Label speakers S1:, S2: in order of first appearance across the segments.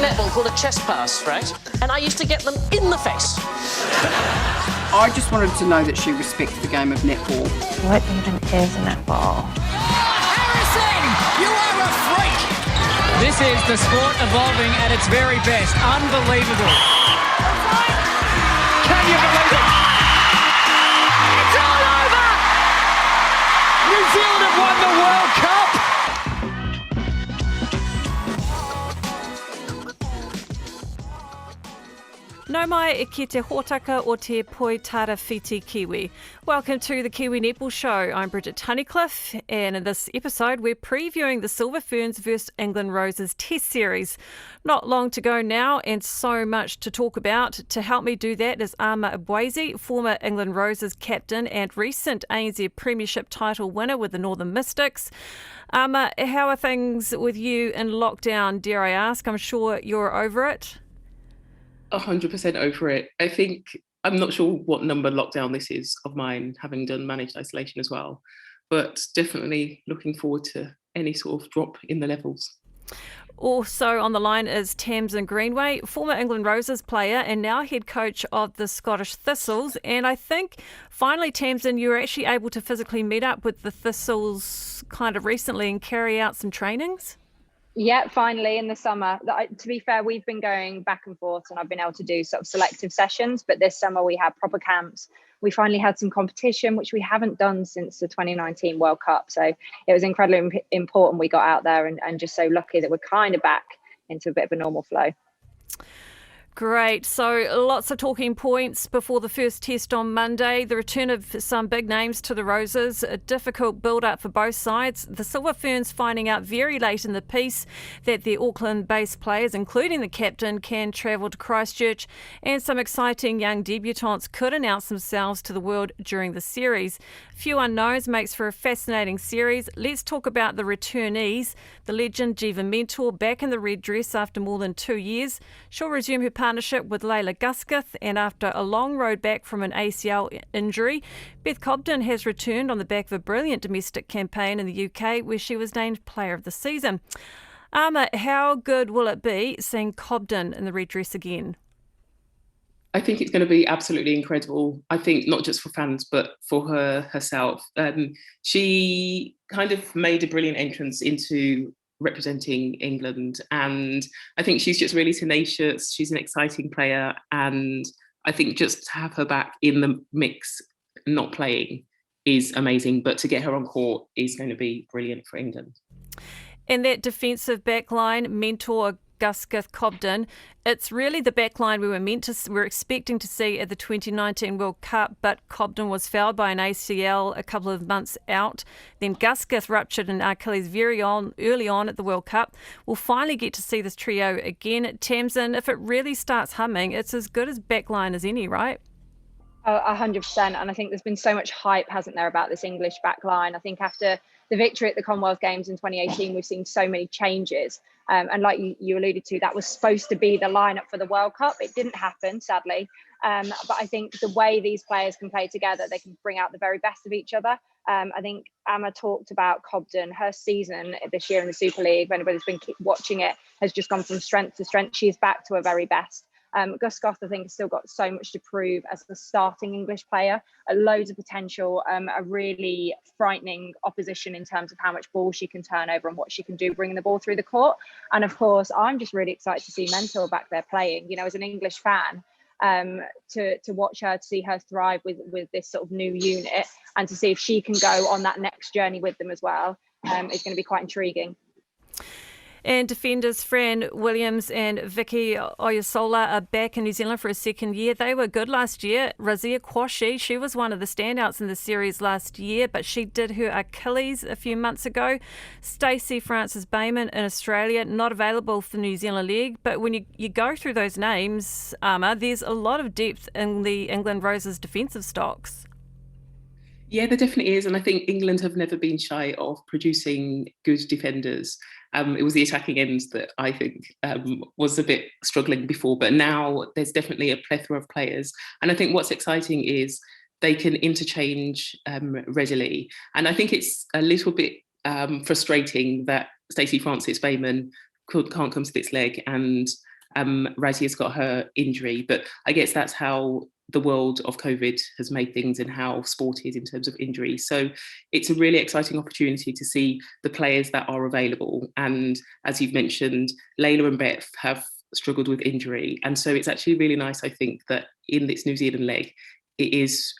S1: netball called a chest pass, right? And I used to get them in the face.
S2: I just wanted to know that she respects the game of netball.
S3: What even is netball?
S4: Harrison, you are a freak! This is the sport evolving at its very best. Unbelievable. Can you believe it? It's all over! New Zealand have won the World Cup!
S5: Nau mai ki te hōtaka o te poitara whiti Kiwi. Welcome to the Kiwi Netball Show. I'm Bridget Tunnicliffe, and in this episode we're previewing the Silver Ferns vs England Roses Test Series. Not long to go now, and so much to talk about. To help me do that is Ama Agbeze, former England Roses captain and recent ANZ Premiership title winner with the Northern Mystics. Ama, how are things with you in lockdown, dare I ask? I'm sure you're over it.
S6: 100% over it. I think, I'm not sure what number lockdown this is of mine, having done managed isolation as well, but definitely looking forward to any sort of drop in the levels.
S5: Also on the line is Tamsin Greenway, former England Roses player and now head coach of the Scottish Thistles. And I think finally, Tamsin, you were actually able to physically meet up with the Thistles kind of recently and carry out some trainings?
S7: Yeah, finally in the summer. To be fair, we've been going back and forth and I've been able to do sort of selective sessions, but this summer we had proper camps. We finally had some competition, which we haven't done since the 2019 World Cup. So it was incredibly important we got out there and just so lucky that we're kind of back into a bit of a normal flow.
S5: Great. So lots of talking points before the first test on Monday. The return of some big names to the Roses, a difficult build-up for both sides. The Silver Ferns finding out very late in the piece that their Auckland-based players, including the captain, can travel to Christchurch, and some exciting young debutants could announce themselves to the world during the series. Few unknowns makes for a fascinating series. Let's talk about the returnees. The legend Jiva Mentor back in the red dress after more than 2 years. She'll resume her partnership with Layla Gusketh, and after a long road back from an ACL injury, Beth Cobden has returned on the back of a brilliant domestic campaign in the UK where she was named Player of the Season. Ama, how good will it be seeing Cobden in the red dress again?
S6: I think it's going to be absolutely incredible. I think not just for fans, but for her herself. She kind of made a brilliant entrance into representing England, and I think she's just really tenacious. She's an exciting player, and I think just to have her back in the mix, not playing, is amazing. But to get her on court is going to be brilliant for England.
S5: And that defensive backline, Mentor, Gusketh, Cobden, it's really the backline we're expecting to see at the 2019 World Cup, but Cobden was fouled by an ACL a couple of months out. Then Gusketh ruptured an Achilles early on at the World Cup. We'll finally get to see this trio again. Tamsin, if it really starts humming, it's as good as backline as any, right?
S7: 100%. And I think there's been so much hype, hasn't there, about this English backline. I think after the victory at the Commonwealth Games in 2018, we've seen so many changes. And like you alluded to, that was supposed to be the lineup for the World Cup. It didn't happen, sadly. But I think the way these players can play together, they can bring out the very best of each other. I think Ama talked about Cobden. Her season this year in the Super League, if anybody's been watching it, has just gone from strength to strength. She's back to her very best. Gusketh, I think, has still got so much to prove as a starting English player, loads of potential, a really frightening opposition in terms of how much ball she can turn over and what she can do bringing the ball through the court. And of course, I'm just really excited to see Mentor back there playing, you know, as an English fan, to watch her, to see her thrive with this sort of new unit and to see if she can go on that next journey with them as well. It's going to be quite intriguing.
S5: And defenders Fran Williams and Vicky Oyasola are back in New Zealand for a second year. They were good last year. Razia Kwashi, she was one of the standouts in the series last year, but she did her Achilles a few months ago. Stacey Francis-Bayman in Australia, not available for the New Zealand League. But when you go through those names, Ama, there's a lot of depth in the England Roses defensive stocks.
S6: Yeah, there definitely is. And I think England have never been shy of producing good defenders. It was the attacking end that I think was a bit struggling before, but now there's definitely a plethora of players. And I think what's exciting is they can interchange readily. And I think it's a little bit frustrating that Stacey Francis-Bayman can't come to this leg. And Razia's got her injury. But I guess that's how the world of COVID has made things and how sport is in terms of injuries. So it's a really exciting opportunity to see the players that are available. And as you've mentioned, Layla and Beth have struggled with injury. And so it's actually really nice, I think, that in this New Zealand leg, it is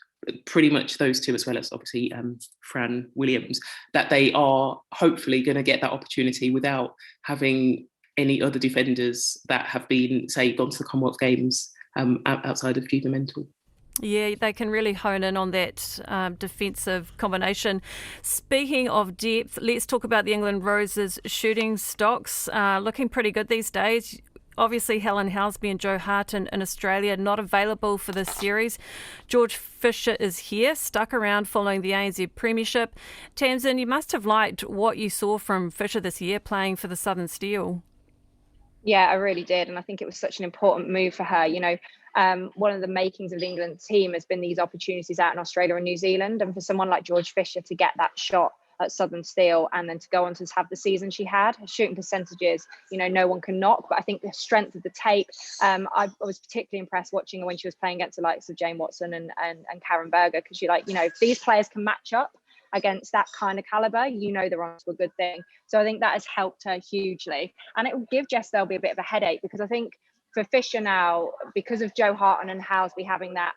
S6: pretty much those two, as well as obviously Fran Williams, that they are hopefully going to get that opportunity without having any other defenders that have been, say, gone to the Commonwealth Games outside of juvenile.
S5: Yeah, they can really hone in on that defensive combination. Speaking of depth, let's talk about the England Roses shooting stocks. Looking pretty good these days. Obviously, Helen Housby and Joe Hart in Australia not available for this series. George Fisher is here, stuck around following the ANZ Premiership. Tamsin, you must have liked what you saw from Fisher this year playing for the Southern Steel.
S7: Yeah, I really did. And I think it was such an important move for her. You know, one of the makings of the England team has been these opportunities out in Australia and New Zealand. And for someone like George Fisher to get that shot at Southern Steel and then to go on to have the season she had, her shooting percentages, you know, no one can knock. But I think the strength of the tape, I was particularly impressed watching her when she was playing against the likes of Jane Watson and Karen Berger, because you're like, you know, if these players can match up against that kind of caliber, you know they're on to a good thing. So I think that has helped her hugely. And it will give Jess Selby a bit of a headache, because I think for Fisher now, because of Joe Harton and Housby having that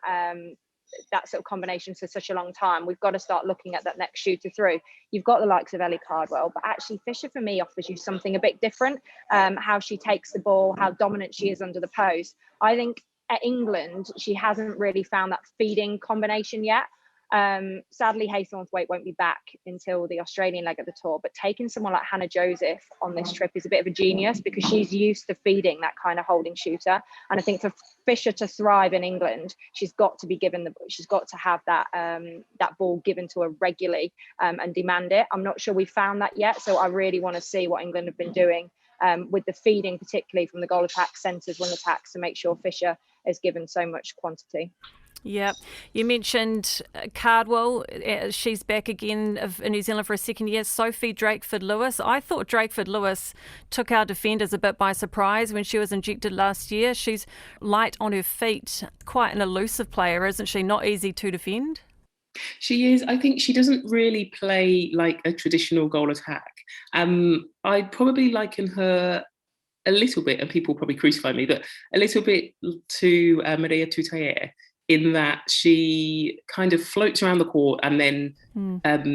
S7: that sort of combination for such a long time, we've got to start looking at that next shooter through. You've got the likes of Ellie Cardwell, but actually Fisher for me offers you something a bit different. How she takes the ball, how dominant she is under the post. I think at England, she hasn't really found that feeding combination yet. Sadly, Haythornthwaite won't be back until the Australian leg of the tour, but taking someone like Hannah Joseph on this trip is a bit of a genius, because she's used to feeding that kind of holding shooter. And I think for Fisher to thrive in England, she's got to be given she's got to have that that ball given to her regularly and demand it. I'm not sure we found that yet, so I really want to see what England have been doing with the feeding, particularly from the goal attack centres, wing attacks, to make sure Fisher is given so much quantity.
S5: Yeah, you mentioned Cardwell. She's back again in New Zealand for a second year. Sophie Drakeford-Lewis. I thought Drakeford-Lewis took our defenders a bit by surprise when she was injected last year. She's light on her feet, quite an elusive player, isn't she? Not easy to defend.
S6: She is. I think she doesn't really play like a traditional goal attack. I'd probably liken her a little bit, and people probably crucify me, but a little bit to Maria Tutayer, in that she kind of floats around the court and then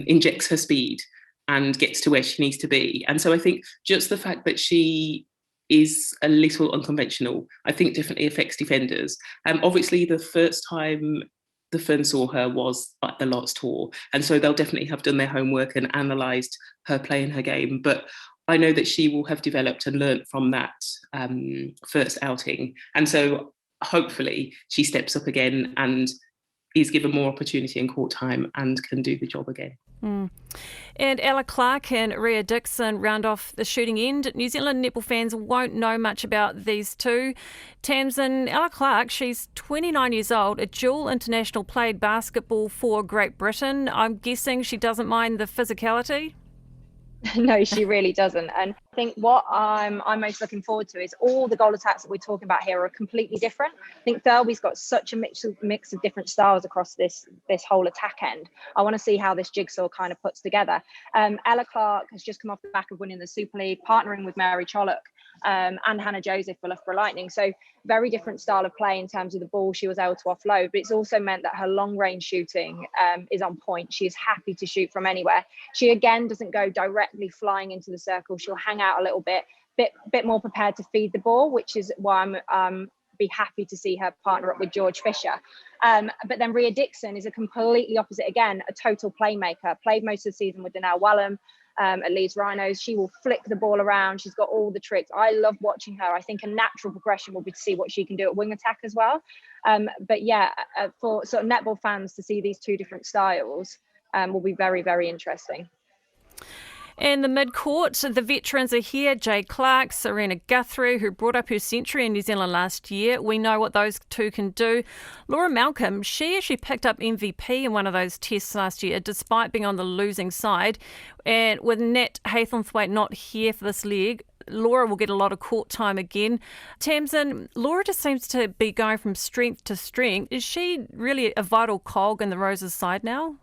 S6: injects her speed and gets to where she needs to be. And so I think just the fact that she is a little unconventional, I think definitely affects defenders. Obviously, the first time the Ferns saw her was at the last tour. And so they'll definitely have done their homework and analysed her play and her game. But I know that she will have developed and learnt from that first outing. And so hopefully she steps up again and is given more opportunity in court time and can do the job again.
S5: And Ella Clark and Rhea Dixon round off the shooting end. New Zealand netball fans won't know much about these two. Tamsin, Ella Clark, she's 29 years old, a dual international, played basketball for Great Britain. I'm guessing she doesn't mind the physicality?
S7: No, she really doesn't. And I think what I'm most looking forward to is all the goal attacks that we're talking about here are completely different. I think Thirlby's got such a mix of different styles across this whole attack end. I want to see how this jigsaw kind of puts together. Ella Clark has just come off the back of winning the Super League, partnering with Mary Chollock and Hannah Joseph for Loughborough Lightning. So very different style of play in terms of the ball she was able to offload, but it's also meant that her long range shooting is on point. She is happy to shoot from anywhere. She again doesn't go directly flying into the circle. She'll hang out a little bit more prepared to feed the ball, which is why I'm be happy to see her partner up with George Fisher. But then Rhea Dixon is a completely opposite, again, a total playmaker. Played most of the season with Donnell Wallum at Leeds Rhinos. She will flick the ball around. She's got all the tricks. I love watching her. I think a natural progression will be to see what she can do at wing attack as well. But yeah, for sort of netball fans to see these two different styles will be very, very interesting.
S5: And the Midcourt, the veterans are here. Jay Clark, Serena Guthrie, who brought up her century in New Zealand last year. We know what those two can do. Laura Malcolm, she actually picked up MVP in one of those tests last year, despite being on the losing side. And with Nat Haythornthwaite not here for this leg, Laura will get a lot of court time again. Tamsin, Laura just seems to be going from strength to strength. Is she really a vital cog in the Roses side now?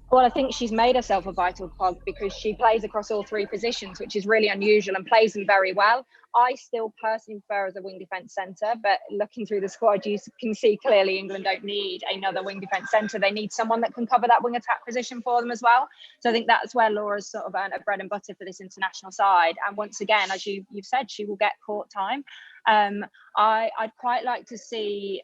S7: Well, I think she's made herself a vital cog because she plays across all three positions, which is really unusual, and plays them very well. I still personally prefer as a wing defence centre, but looking through the squad, you can see clearly England don't need another wing defence centre. They need someone that can cover that wing attack position for them as well. So I think that's where Laura's sort of earned her bread and butter for this international side. And once again, as you've said, she will get court time. I'd quite like to see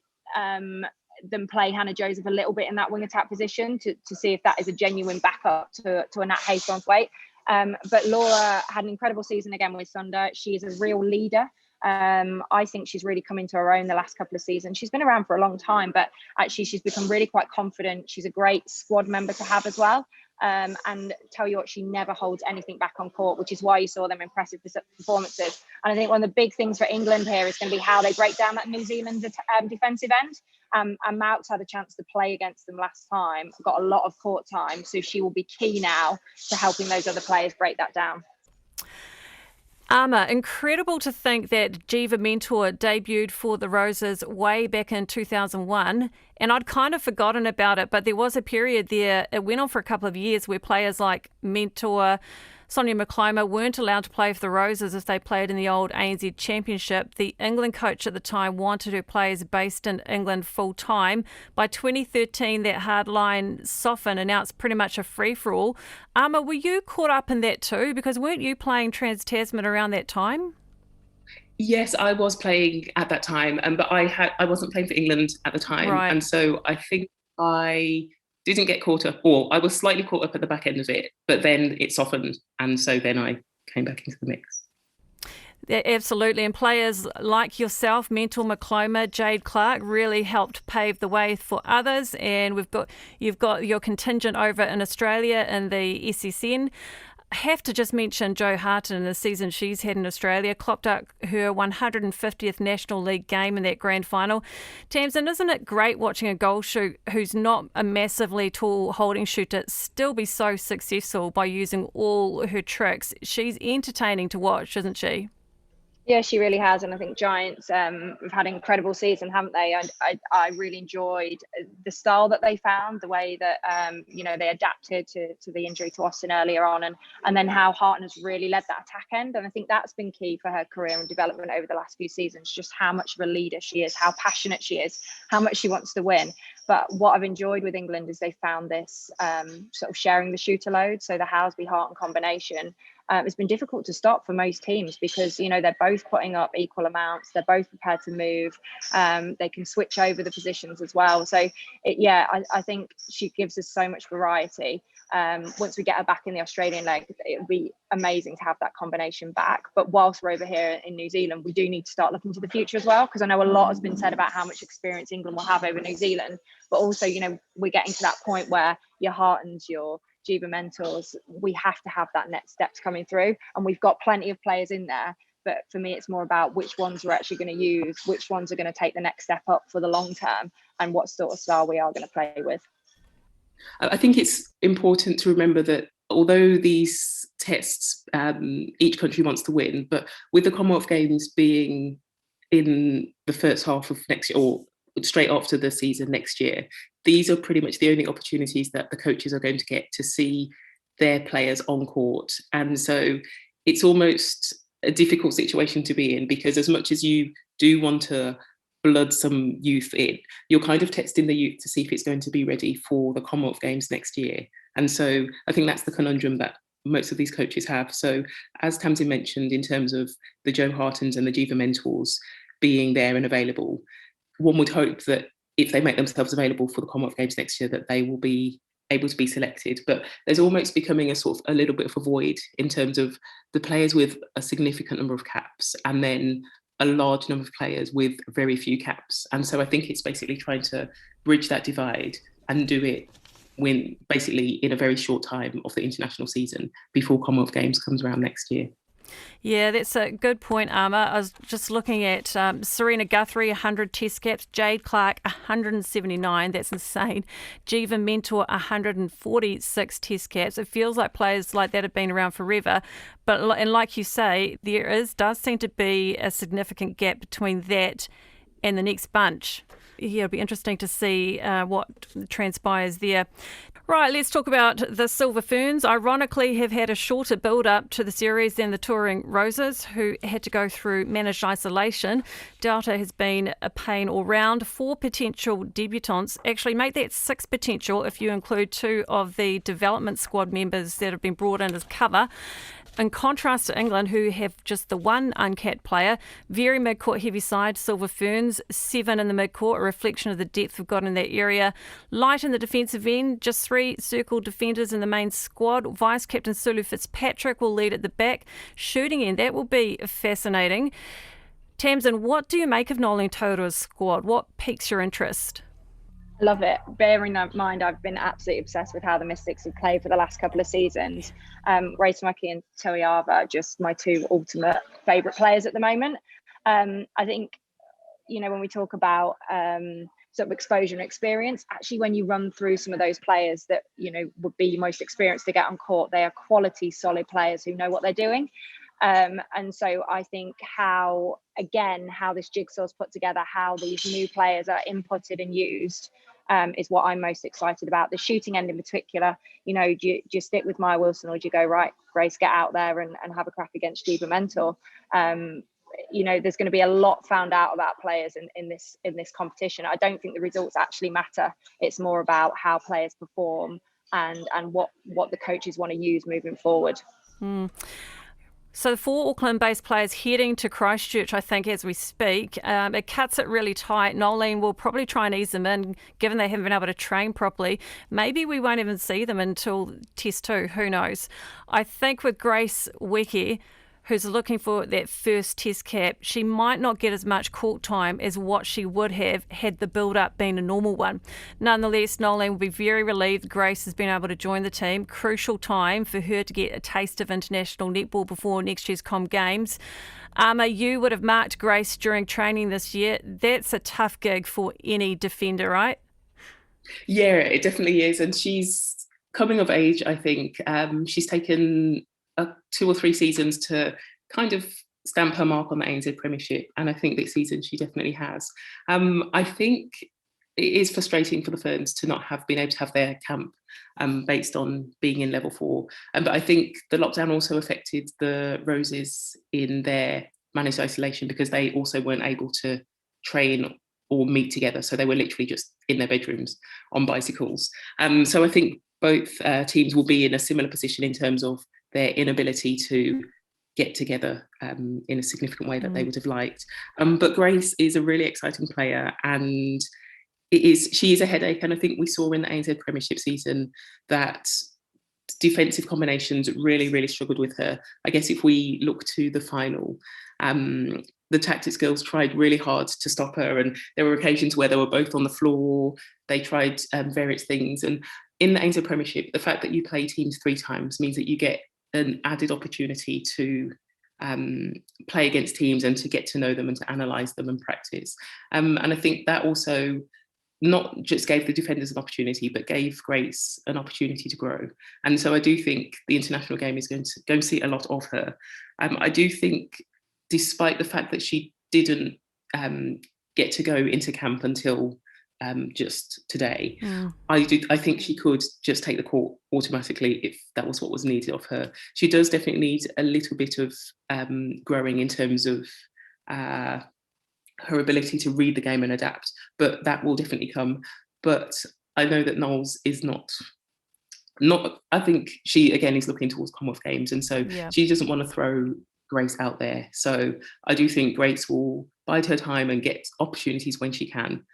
S7: them play Hannah Joseph a little bit in that wing attack position to see if that is a genuine backup to a Nat Haythornthwaite. But Laura had an incredible season again with Sunder. She is a real leader. I think she's really come into her own the last couple of seasons. She's been around for a long time, but actually she's become really quite confident. She's a great squad member to have as well. And tell you what, she never holds anything back on court, which is why you saw them impressive performances. And I think one of the big things for England here is going to be how they break down that New Zealand defensive end. And Mouts had a chance to play against them last time, got a lot of court time, so she will be key now to helping those other players break that down.
S5: Ama, incredible to think that Jiva Mentor debuted for the Roses way back in 2001, and I'd kind of forgotten about it, but there was a period there, it went on for a couple of years, where players like Mentor, Sonia McClymont weren't allowed to play for the Roses if they played in the old ANZ Championship. The England coach at the time wanted her players based in England full-time. By 2013, that hard line softened, and now it's pretty much a free-for-all. Ama, were you caught up in that too? Because weren't you playing Trans-Tasman around that time?
S6: Yes, I was playing at that time, but I wasn't playing for England at the time.
S5: Right.
S6: And so I think I didn't get caught up, or I was slightly caught up at the back end of it, but then it softened, and so then I came back into the mix.
S5: Yeah, absolutely, and players like yourself, Mentor, McClymont, Jade Clark, really helped pave the way for others, and you've got your contingent over in Australia in the SSN. Have to just mention Jo Harton in the season she's had in Australia, clocked up her 150th National League game in that grand final. Tamsin, isn't it great watching a goal shoot who's not a massively tall holding shooter still be so successful by using all her tricks? She's entertaining to watch, isn't she?
S7: Yeah, she really has, and I think Giants have had an incredible season, haven't they? I really enjoyed the style that they found, the way that they adapted to the injury to Austin earlier on, and then how Harton has really led that attack end, and I think that's been key for her career and development over the last few seasons. Just how much of a leader she is, how passionate she is, how much she wants to win. But what I've enjoyed with England is they found this sort of sharing the shooter load, so the Housby-Harton combination. It's been difficult to stop for most teams because, they're both putting up equal amounts. They're both prepared to move. They can switch over the positions as well. So, I think she gives us so much variety. Once we get her back in the Australian leg, it would be amazing to have that combination back. But whilst we're over here in New Zealand, we do need to start looking to the future as well, because I know a lot has been said about how much experience England will have over New Zealand. But also, we're getting to that point where your Hartons, your Jiva Mentors, we have to have that next steps coming through, and we've got plenty of players in there, but for me it's more about which ones we're actually going to use, which ones are going to take the next step up for the long term, and what sort of style we are going to play with.
S6: I think it's important to remember that although these tests each country wants to win, but with the Commonwealth Games being in the first half of next year, or straight after the season next year, these are pretty much the only opportunities that the coaches are going to get to see their players on court. And so it's almost a difficult situation to be in, because as much as you do want to blood some youth in, you're kind of testing the youth to see if it's going to be ready for the Commonwealth Games next year. And so I think that's the conundrum that most of these coaches have. So as Tamsin mentioned, in terms of the Jo Hartons and the Jiva Mentors being there and available, one would hope that if they make themselves available for the Commonwealth Games next year, that they will be able to be selected. But there's almost becoming a little bit of a void in terms of the players with a significant number of caps and then a large number of players with very few caps. And so I think it's basically trying to bridge that divide and do it basically in a very short time of the international season before Commonwealth Games comes around next year.
S5: Yeah, that's a good point, Ama. I was just looking at Serena Guthrie, 100 test caps, Jade Clark, 179. That's insane. Jiva Mentor, 146 test caps. It feels like players like that have been around forever. And like you say, does seem to be a significant gap between that and the next bunch. Yeah, it'll be interesting to see what transpires there. Right, let's talk about the Silver Ferns. Ironically, have had a shorter build-up to the series than the touring Roses, who had to go through managed isolation. Delta has been a pain all round. 4 potential debutants. Actually, make that 6 potential if you include 2 of the development squad members that have been brought in as cover. In contrast to England, who have just the 1 uncapped player, very mid-court heavy side, Silver Ferns, 7 in the mid-court, a reflection of the depth we've got in that area. Light in the defensive end, just 3 circle defenders in the main squad. Vice-captain Sulu Fitzpatrick will lead at the back. Shooting end, that will be fascinating. Tamsin, what do you make of Noeline Taurua's squad? What piques your interest?
S7: Love it. Bearing in mind, I've been absolutely obsessed with how the Mystics have played for the last couple of seasons. Grace Mucky and Toiava are just my 2 ultimate favourite players at the moment. I think, when we talk about sort of exposure and experience, actually, when you run through some of those players that, would be most experienced to get on court, they are quality, solid players who know what they're doing. And so I think how this jigsaw is put together, how these new players are inputted and used, is what I'm most excited about. The shooting end in particular, do you stick with Maya Wilson, or do you go, right, Grace, get out there and have a crack against Jiva Mentor? There's going to be a lot found out about players in this competition. I don't think the results actually matter. It's more about how players perform and what the coaches want to use moving forward.
S5: So the 4 Auckland-based players heading to Christchurch, I think, as we speak. It cuts it really tight. Noeline will probably try and ease them in, given they haven't been able to train properly. Maybe we won't even see them until Test 2. Who knows? I think with Grace Weke, who's looking for that first test cap, she might not get as much court time as what she would have had the build-up been a normal one. Nonetheless, Noeline will be very relieved Grace has been able to join the team. Crucial time for her to get a taste of international netball before next year's Com Games. Ama, you would have marked Grace during training this year. That's a tough gig for any defender, right?
S6: Yeah, it definitely is. And she's coming of age, I think. She's taken 2 or 3 seasons to kind of stamp her mark on the ANZ Premiership, and I think this season she definitely has. I think it is frustrating for the Ferns to not have been able to have their camp based on being in level 4, but I think the lockdown also affected the Roses in their managed isolation, because they also weren't able to train or meet together, so they were literally just in their bedrooms on bicycles. So I think both teams will be in a similar position in terms of their inability to get together in a significant way that they would have liked. But Grace is a really exciting player, and she is a headache. And I think we saw in the ANZ Premiership season that defensive combinations really, really struggled with her. I guess if we look to the final, the tactics girls tried really hard to stop her, and there were occasions where they were both on the floor. They tried various things. And in the ANZ Premiership, the fact that you play teams 3 times means that you get an added opportunity to play against teams and to get to know them and to analyse them and practice. And I think that also not just gave the defenders an opportunity, but gave Grace an opportunity to grow. And so I do think the international game is going to see a lot of her. I do think, despite the fact that she didn't get to go into camp until just today, I think she could just take the court automatically if that was what was needed of her. She does definitely need a little bit of growing in terms of her ability to read the game and adapt, but that will definitely come. But I know that Knowles is not. I think she again is looking towards Commonwealth Games, and so she doesn't want to throw Grace out there. So I do think Grace will bide her time and get opportunities when she can.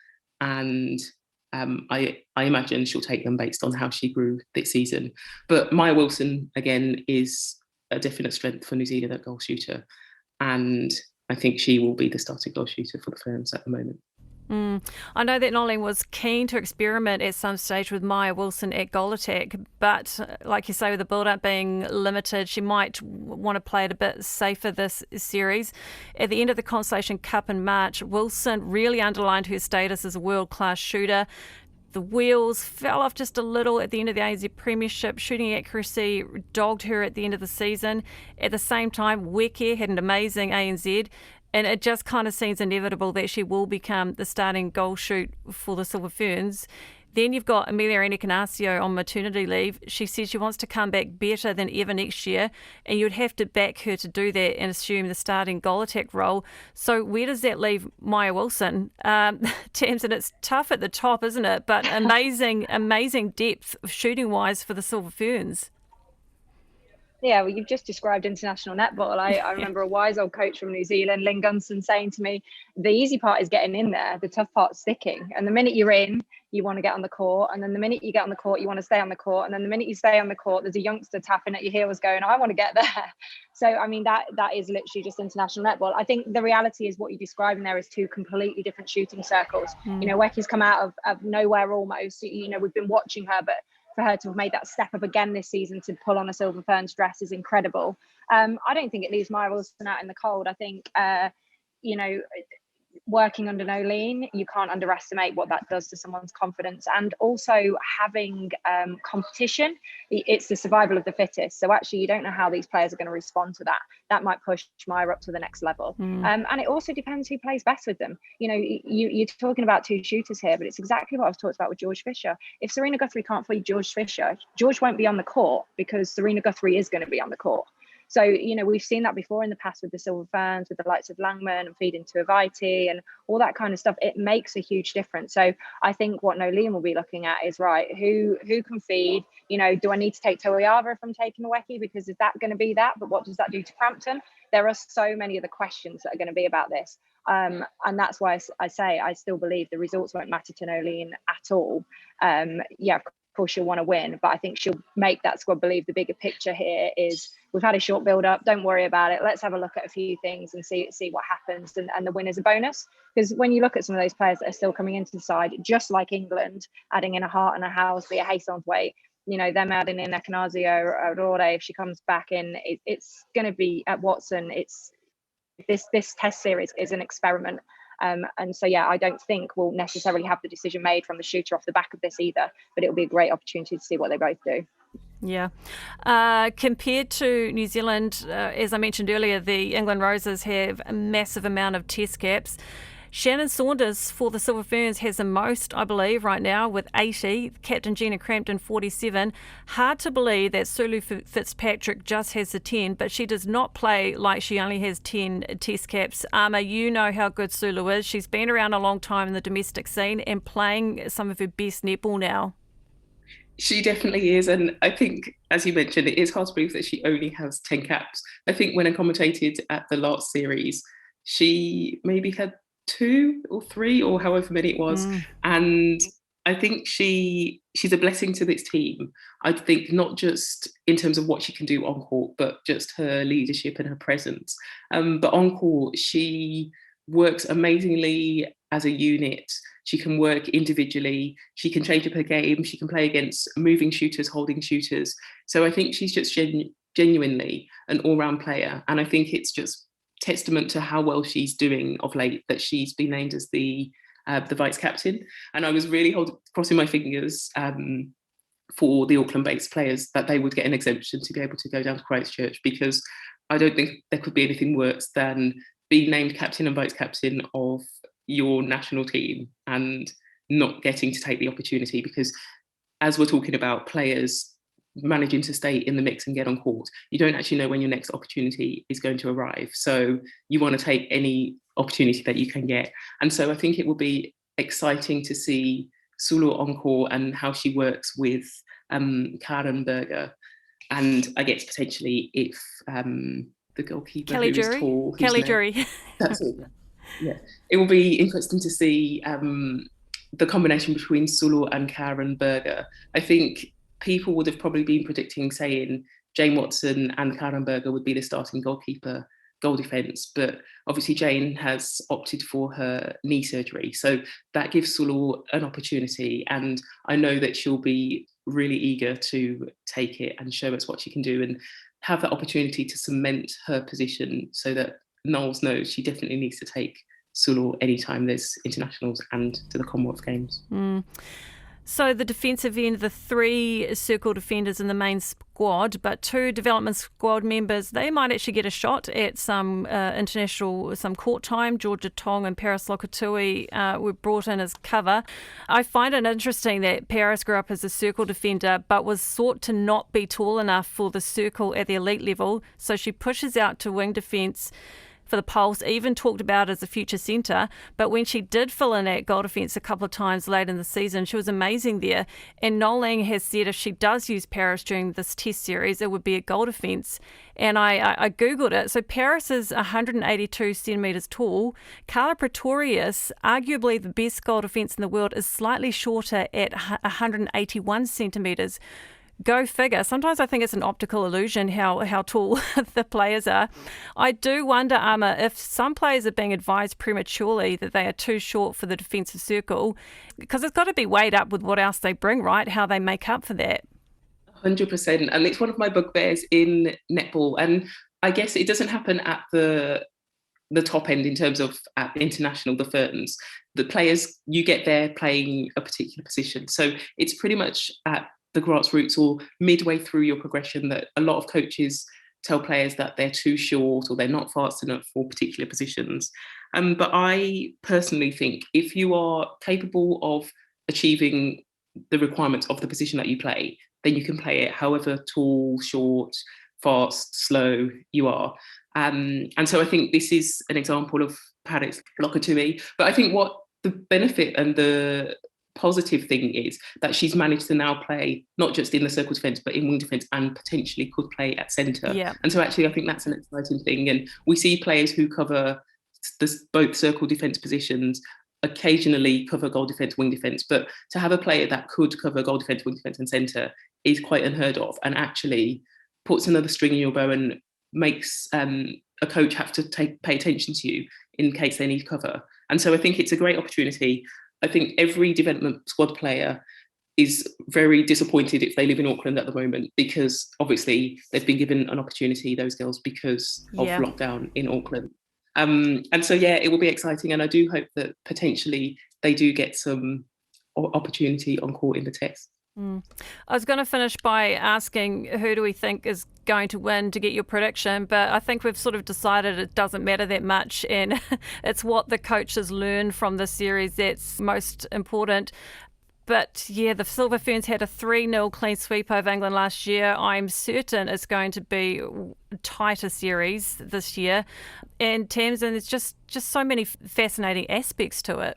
S6: And I imagine she'll take them based on how she grew this season. But Maya Wilson, again, is a definite strength for New Zealand at goal shooter. And I think she will be the starting goal shooter for the Ferns at the moment.
S5: I know that Nolene was keen to experiment at some stage with Maya Wilson at goal attack, but like you say, with the build-up being limited, she might want to play it a bit safer this series. At the end of the Consolation Cup in March, Wilson really underlined her status as a world-class shooter. The wheels fell off just a little at the end of the ANZ Premiership. Shooting accuracy dogged her at the end of the season. At the same time, Weke had an amazing ANZ. And it just kind of seems inevitable that she will become the starting goal shoot for the Silver Ferns. Then you've got Amelia Encarnacio on maternity leave. She says she wants to come back better than ever next year, and you'd have to back her to do that and assume the starting goal attack role. So where does that leave Maya Wilson? Tamsin, it's tough at the top, isn't it? But amazing depth shooting-wise for the Silver Ferns.
S7: Yeah, well, you've just described international netball. I remember a wise old coach from New Zealand, Lynn Gunson, saying to me, the easy part is getting in there, the tough part's sticking. And the minute you're in, you want to get on the court. And then the minute you get on the court, you want to stay on the court. And then the minute you stay on the court, there's a youngster tapping at your heels going, I want to get there. So, I mean, that is literally just international netball. I think the reality is what you're describing there is two completely different shooting circles. You know, Weki's come out of nowhere almost. You know, we've been watching her, but for her to have made that step up again this season to pull on a Silver Ferns dress is incredible. I don't think it leaves Maya Wilson out in the cold. I think, you know, working under Nolene, you can't underestimate what that does to someone's confidence. And also having competition, it's the survival of the fittest. So actually, you don't know how these players are going to respond to that. That might push Maya up to the next level. And it also depends who plays best with them. You know, you're talking about two shooters here, but it's exactly what I was talking about with George Fisher. If Serena Guthrie can't feed George Fisher, George won't be on the court because Serena Guthrie is going to be on the court. So, you know, we've seen that before in the past with the Silver Ferns, with the likes of Langman and feeding to Aviti and all that kind of stuff. It makes a huge difference. So I think what Nolene will be looking at is, right, who can feed? You know, do I need to take Toiava if I'm taking Weki? Because is that going to be that? But what does that do to Crampton? There are so many of the questions that are going to be about this. And that's why I say I still believe the results won't matter to Nolene at all. Yeah, of course she'll want to win, but I think she'll make that squad believe the bigger picture here is we've had a short build up, don't worry about it, let's have a look at a few things and see what happens, and the win is a bonus. Because when you look at some of those players that are still coming into the side, just like England, adding in a Hart and a Housley, a Haysonthwaite, you know, them adding in Ekanazio or Aurora if she comes back in, it's going to be at Watson. It's this test series is an experiment. And so, yeah, I don't think we'll necessarily have the decision made from the shooter off the back of this either, but it'll be a great opportunity to see what they both do.
S5: Yeah. Compared to New Zealand, as I mentioned earlier, the England Roses have a massive amount of test caps. Shannon Saunders for the Silver Ferns has the most, I believe, right now with 80. Captain Gina Crampton, 47. Hard to believe that Sulu Fitzpatrick just has the 10, but she does not play like she only has 10 test caps. Ama, you know how good Sulu is. She's been around a long time in the domestic scene and playing some of her best netball now.
S6: She definitely is. And I think, as you mentioned, it is hard to believe that she only has 10 caps. I think when I commentated at the last series, she maybe had 2 or 3 or however many it was. And I think she's a blessing to this team. I think not just in terms of what she can do on court, but just her leadership and her presence. But on court, she works amazingly as a unit. She can work individually. She can change up her game. She can play against moving shooters, holding shooters. So I think she's just genuinely an all-round player. And I think it's just testament to how well she's doing of late that she's been named as the vice captain. And I was really crossing my fingers for the Auckland-based players that they would get an exemption to be able to go down to Christchurch, because I don't think there could be anything worse than being named captain and vice captain of your national team and not getting to take the opportunity. Because as we're talking about players managing to stay in the mix and get on court, you don't actually know when your next opportunity is going to arrive. So you want to take any opportunity that you can get. And so I think it will be exciting to see Sulu on court and how she works with Karen Berger. And I guess potentially if the goalkeeper
S5: Kelly
S6: who is
S5: Jury.
S6: tall,
S5: Kelly Jury.
S6: That's it. Yeah, it will be interesting to see the combination between Sulu and Karen Berger. I think people would have probably been predicting, saying Jane Watson and Karen Berger would be the starting goalkeeper goal defence, but obviously Jane has opted for her knee surgery. So that gives Sulu an opportunity, and I know that she'll be really eager to take it and show us what she can do and have that opportunity to cement her position, so that Knowles knows she definitely needs to take Sulu anytime there's internationals and to the Commonwealth Games.
S5: So the defensive end, the 3 circle defenders in the main squad, but 2 development squad members, they might actually get a shot at some some court time. Georgia Tong and Paris Lokatui were brought in as cover. I find it interesting that Paris grew up as a circle defender, but was thought to not be tall enough for the circle at the elite level. So she pushes out to wing defence for the Pulse, even talked about as a future centre. But when she did fill in at goal defence a couple of times late in the season, she was amazing there. And Nolang has said if she does use Paris during this test series, it would be a goal defence. And I Googled it. So Paris is 182 centimetres tall. Carla Pretorius, arguably the best goal defence in the world, is slightly shorter at 181 centimetres. Go figure. Sometimes I think it's an optical illusion how tall the players are. I do wonder, Ama, if some players are being advised prematurely that they are too short for the defensive circle, because it's got to be weighed up with what else they bring, right? How they make up for that.
S6: 100%. And it's one of my bugbears in netball. And I guess it doesn't happen at the top end in terms of at international, the Ferns. The players, you get there playing a particular position. So it's pretty much at the grassroots or midway through your progression that a lot of coaches tell players that they're too short or they're not fast enough for particular positions. But I personally think if you are capable of achieving the requirements of the position that you play, then you can play it however tall, short, fast, slow you are. And so I think this is an example of Paris Lokatui. But I think what the benefit and the positive thing is that she's managed to now play not just in the circle defence but in wing defence and potentially could play at centre.
S5: Yeah.
S6: And so actually I think that's an exciting thing. And we see players who cover both circle defence positions occasionally cover goal defence, wing defence, but to have a player that could cover goal defence, wing defence and centre is quite unheard of, and actually puts another string in your bow and makes a coach have to pay attention to you in case they need cover. And so I think it's a great opportunity. I think every development squad player is very disappointed if they live in Auckland at the moment, because obviously they've been given an opportunity, those girls, because of lockdown in Auckland. And so, yeah, it will be exciting. And I do hope that potentially they do get some opportunity on court in the test.
S5: I was going to finish by asking who do we think is going to win to get your prediction, but I think we've sort of decided it doesn't matter that much, and it's what the coaches learn from this series that's most important. But yeah, the Silver Ferns had a 3-0 clean sweep over England last year. I'm certain it's going to be a tighter series this year. And Tamsin, there's just so many fascinating aspects to it.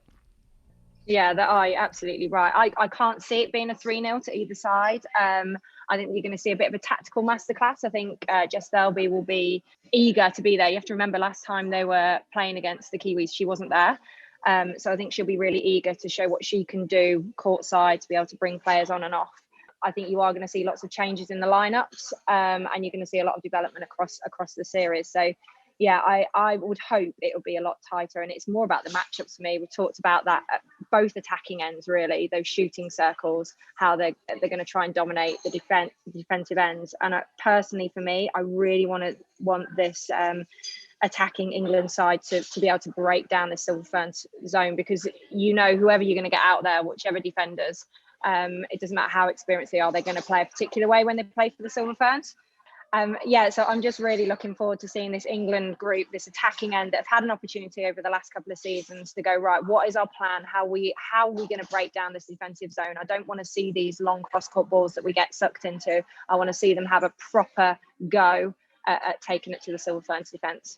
S7: Yeah, that are absolutely right. I can't see it being a 3-0 to either side. I think you're going to see a bit of a tactical masterclass. I think Jess Thirlby will be eager to be there. You have to remember last time they were playing against the Kiwis, she wasn't there. So I think she'll be really eager to show what she can do courtside to be able to bring players on and off. I think you are going to see lots of changes in the lineups, and you're going to see a lot of development across the series. So yeah, I would hope it'll be a lot tighter, and it's more about the matchups for me. We've talked about that at both attacking ends, really, those shooting circles, how they're going to try and dominate the defensive ends. And personally, for me, I really want this attacking England side to be able to break down the Silver Ferns zone, because whoever you're going to get out there, whichever defenders, it doesn't matter how experienced they are, they're going to play a particular way when they play for the Silver Ferns. So I'm just really looking forward to seeing this England group, this attacking end that have had an opportunity over the last couple of seasons to go, right, what is our plan? How are we going to break down this defensive zone? I don't want to see these long cross-court balls that we get sucked into. I want to see them have a proper go at taking it to the Silver Ferns defence.